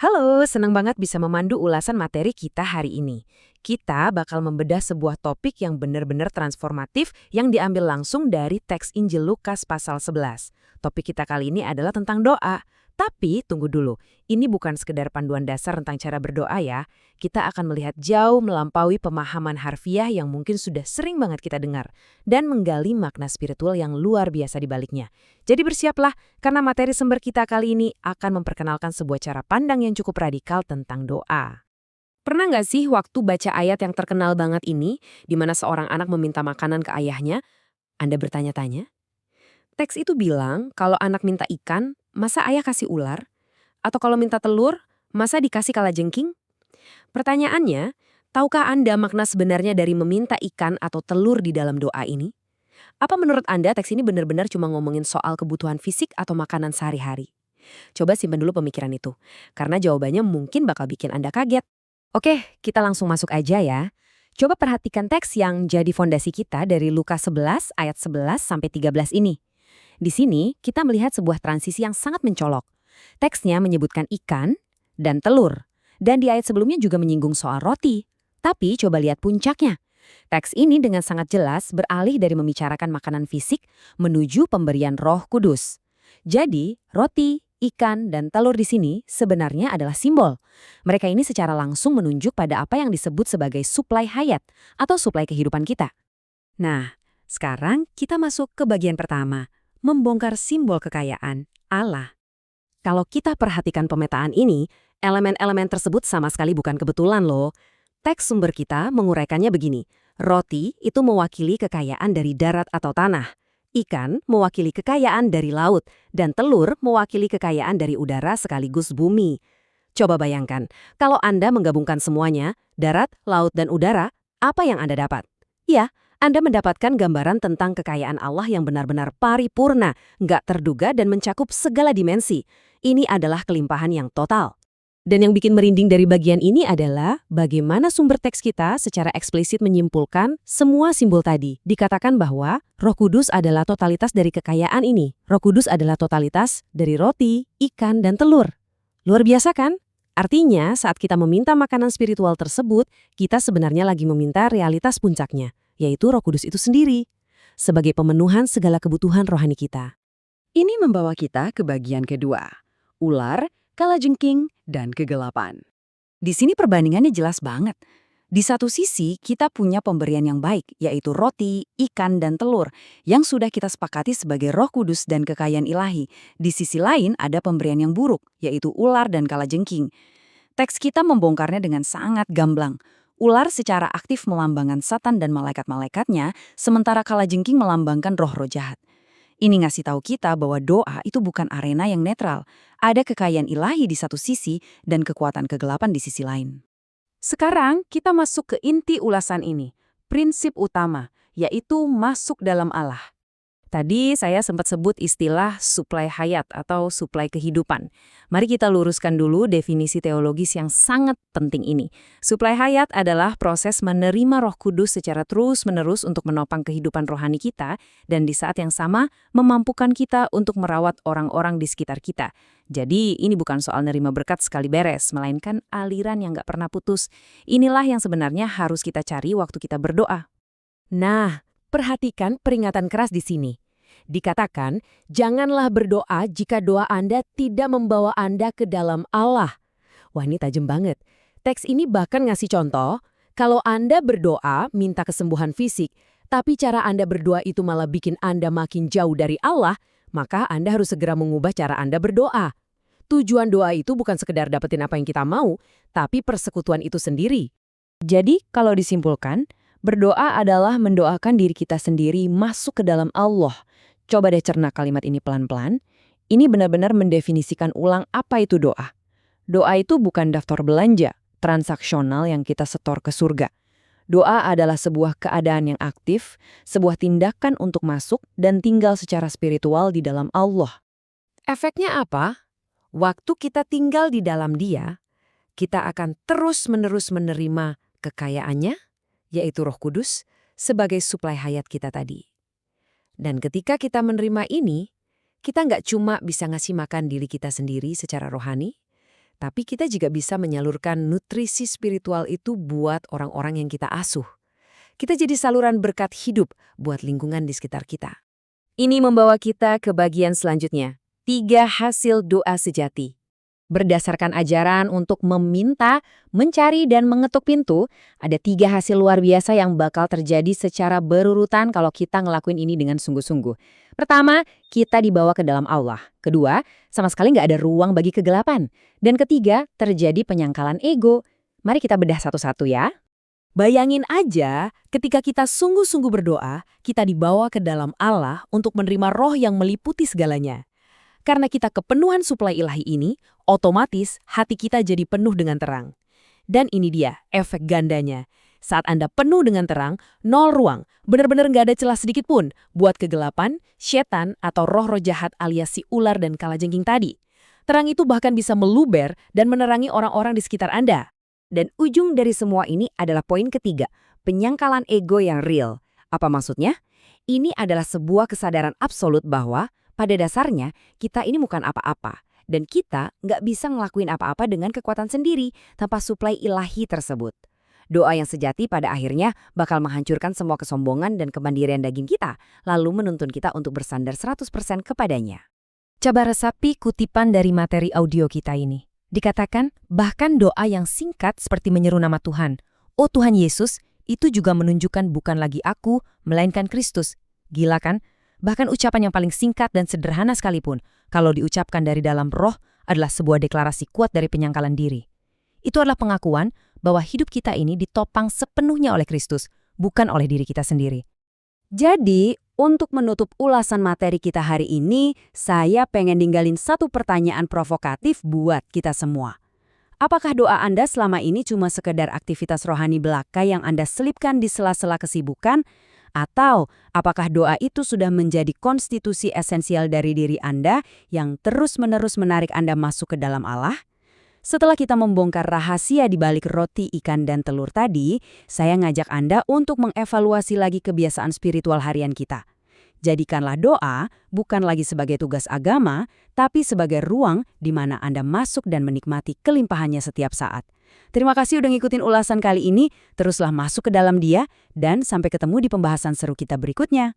Halo, senang banget bisa memandu ulasan materi kita hari ini. Kita bakal membedah sebuah topik yang benar-benar transformatif yang diambil langsung dari teks Injil Lukas pasal 11. Topik kita kali ini adalah tentang doa. Tapi tunggu dulu, ini bukan sekedar panduan dasar tentang cara berdoa ya. Kita akan melihat jauh melampaui pemahaman harfiah yang mungkin sudah sering banget kita dengar. Dan menggali makna spiritual yang luar biasa di baliknya. Jadi bersiaplah, karena materi sumber kita kali ini akan memperkenalkan sebuah cara pandang yang cukup radikal tentang doa. Pernah nggak sih waktu baca ayat yang terkenal banget ini, di mana seorang anak meminta makanan ke ayahnya, Anda bertanya-tanya? Teks itu bilang kalau anak minta ikan, masa ayah kasih ular? Atau kalau minta telur, masa dikasih kalajengking? Pertanyaannya, tahukah Anda makna sebenarnya dari meminta ikan atau telur di dalam doa ini? Apa menurut Anda teks ini benar-benar cuma ngomongin soal kebutuhan fisik atau makanan sehari-hari? Coba simpan dulu pemikiran itu, karena jawabannya mungkin bakal bikin Anda kaget. Oke, kita langsung masuk aja ya. Coba perhatikan teks yang jadi fondasi kita dari Lukas 11 ayat 11 sampai 13 ini. Di sini kita melihat sebuah transisi yang sangat mencolok. Teksnya menyebutkan ikan dan telur, dan di ayat sebelumnya juga menyinggung soal roti. Tapi coba lihat puncaknya. Teks ini dengan sangat jelas beralih dari membicarakan makanan fisik menuju pemberian Roh Kudus. Jadi, roti, ikan, dan telur di sini sebenarnya adalah simbol. Mereka ini secara langsung menunjuk pada apa yang disebut sebagai suplai hayat atau suplai kehidupan kita. Nah, sekarang kita masuk ke bagian pertama, membongkar simbol kekayaan, Allah. Kalau kita perhatikan pemetaan ini, elemen-elemen tersebut sama sekali bukan kebetulan loh. Teks sumber kita menguraikannya begini, roti itu mewakili kekayaan dari darat atau tanah, ikan mewakili kekayaan dari laut, dan telur mewakili kekayaan dari udara sekaligus bumi. Coba bayangkan, kalau Anda menggabungkan semuanya, darat, laut, dan udara, apa yang Anda dapat? Ya, Anda mendapatkan gambaran tentang kekayaan Allah yang benar-benar paripurna, nggak terduga dan mencakup segala dimensi. Ini adalah kelimpahan yang total. Dan yang bikin merinding dari bagian ini adalah bagaimana sumber teks kita secara eksplisit menyimpulkan semua simbol tadi. Dikatakan bahwa Roh Kudus adalah totalitas dari kekayaan ini. Roh Kudus adalah totalitas dari roti, ikan, dan telur. Luar biasa kan? Artinya saat kita meminta makanan spiritual tersebut, kita sebenarnya lagi meminta realitas puncaknya, yaitu Roh Kudus itu sendiri, sebagai pemenuhan segala kebutuhan rohani kita. Ini membawa kita ke bagian kedua, ular, kalajengking, dan kegelapan. Di sini perbandingannya jelas banget. Di satu sisi, kita punya pemberian yang baik, yaitu roti, ikan, dan telur, yang sudah kita sepakati sebagai Roh Kudus dan kekayaan ilahi. Di sisi lain, ada pemberian yang buruk, yaitu ular dan kalajengking. Teks kita membongkarnya dengan sangat gamblang. Ular secara aktif melambangkan Satan dan malaikat-malaikatnya, sementara kalajengking melambangkan roh-roh jahat. Ini ngasih tahu kita bahwa doa itu bukan arena yang netral. Ada kekayaan ilahi di satu sisi dan kekuatan kegelapan di sisi lain. Sekarang kita masuk ke inti ulasan ini, prinsip utama, yaitu masuk dalam Allah. Tadi saya sempat sebut istilah suplai hayat atau suplai kehidupan. Mari kita luruskan dulu definisi teologis yang sangat penting ini. Suplai hayat adalah proses menerima Roh Kudus secara terus-menerus untuk menopang kehidupan rohani kita dan di saat yang sama memampukan kita untuk merawat orang-orang di sekitar kita. Jadi ini bukan soal nerima berkat sekali beres, melainkan aliran yang nggak pernah putus. Inilah yang sebenarnya harus kita cari waktu kita berdoa. Nah, perhatikan peringatan keras di sini. Dikatakan, janganlah berdoa jika doa Anda tidak membawa Anda ke dalam Allah. Wah, ini tajam banget. Teks ini bahkan ngasih contoh, kalau Anda berdoa minta kesembuhan fisik, tapi cara Anda berdoa itu malah bikin Anda makin jauh dari Allah, maka Anda harus segera mengubah cara Anda berdoa. Tujuan doa itu bukan sekedar dapetin apa yang kita mau, tapi persekutuan itu sendiri. Jadi, kalau disimpulkan, berdoa adalah mendoakan diri kita sendiri masuk ke dalam Allah. Coba deh cerna kalimat ini pelan-pelan. Ini benar-benar mendefinisikan ulang apa itu doa. Doa itu bukan daftar belanja, transaksional yang kita setor ke surga. Doa adalah sebuah keadaan yang aktif, sebuah tindakan untuk masuk dan tinggal secara spiritual di dalam Allah. Efeknya apa? Waktu kita tinggal di dalam Dia, kita akan terus-menerus menerima kekayaannya, yaitu Roh Kudus, sebagai suplai hayat kita tadi. Dan ketika kita menerima ini, kita nggak cuma bisa ngasih makan diri kita sendiri secara rohani, Tapi kita juga bisa menyalurkan nutrisi spiritual itu buat orang-orang yang kita asuh. Kita jadi saluran berkat hidup buat lingkungan di sekitar kita. Ini membawa kita ke bagian selanjutnya. 3 hasil doa sejati. Berdasarkan ajaran untuk meminta, mencari, dan mengetuk pintu, ada 3 hasil luar biasa yang bakal terjadi secara berurutan kalau kita ngelakuin ini dengan sungguh-sungguh. Pertama, kita dibawa ke dalam Allah. Kedua, sama sekali nggak ada ruang bagi kegelapan. Dan ketiga, terjadi penyangkalan ego. Mari kita bedah satu-satu ya. Bayangin aja, ketika kita sungguh-sungguh berdoa, kita dibawa ke dalam Allah untuk menerima roh yang meliputi segalanya. Karena kita kepenuhan suplai ilahi ini, otomatis hati kita jadi penuh dengan terang. Dan ini dia, efek gandanya. Saat Anda penuh dengan terang, nol ruang, benar-benar nggak ada celah sedikit pun buat kegelapan, setan, atau roh-roh jahat alias si ular dan kalajengking tadi. Terang itu bahkan bisa meluber dan menerangi orang-orang di sekitar Anda. Dan ujung dari semua ini adalah poin ketiga, penyangkalan ego yang real. Apa maksudnya? Ini adalah sebuah kesadaran absolut bahwa pada dasarnya, kita ini bukan apa-apa, dan kita nggak bisa ngelakuin apa-apa dengan kekuatan sendiri tanpa suplai ilahi tersebut. Doa yang sejati pada akhirnya bakal menghancurkan semua kesombongan dan kemandirian daging kita, lalu menuntun kita untuk bersandar 100% kepadanya. Coba resapi kutipan dari materi audio kita ini. Dikatakan, bahkan doa yang singkat seperti menyeru nama Tuhan, "Oh Tuhan Yesus," itu juga menunjukkan bukan lagi aku, melainkan Kristus. Gila kan? Bahkan ucapan yang paling singkat dan sederhana sekalipun, kalau diucapkan dari dalam roh, adalah sebuah deklarasi kuat dari penyangkalan diri. Itu adalah pengakuan bahwa hidup kita ini ditopang sepenuhnya oleh Kristus, bukan oleh diri kita sendiri. Jadi, untuk menutup ulasan materi kita hari ini, saya pengen ninggalin satu pertanyaan provokatif buat kita semua. Apakah doa Anda selama ini cuma sekedar aktivitas rohani belaka yang Anda selipkan di sela-sela kesibukan? Atau apakah doa itu sudah menjadi konstitusi esensial dari diri Anda yang terus-menerus menarik Anda masuk ke dalam Allah? Setelah kita membongkar rahasia di balik roti, ikan, dan telur tadi, saya ngajak Anda untuk mengevaluasi lagi kebiasaan spiritual harian kita. Jadikanlah doa bukan lagi sebagai tugas agama, tapi sebagai ruang di mana Anda masuk dan menikmati kelimpahannya setiap saat. Terima kasih udah ngikutin ulasan kali ini, teruslah masuk ke dalam dia, dan sampai ketemu di pembahasan seru kita berikutnya.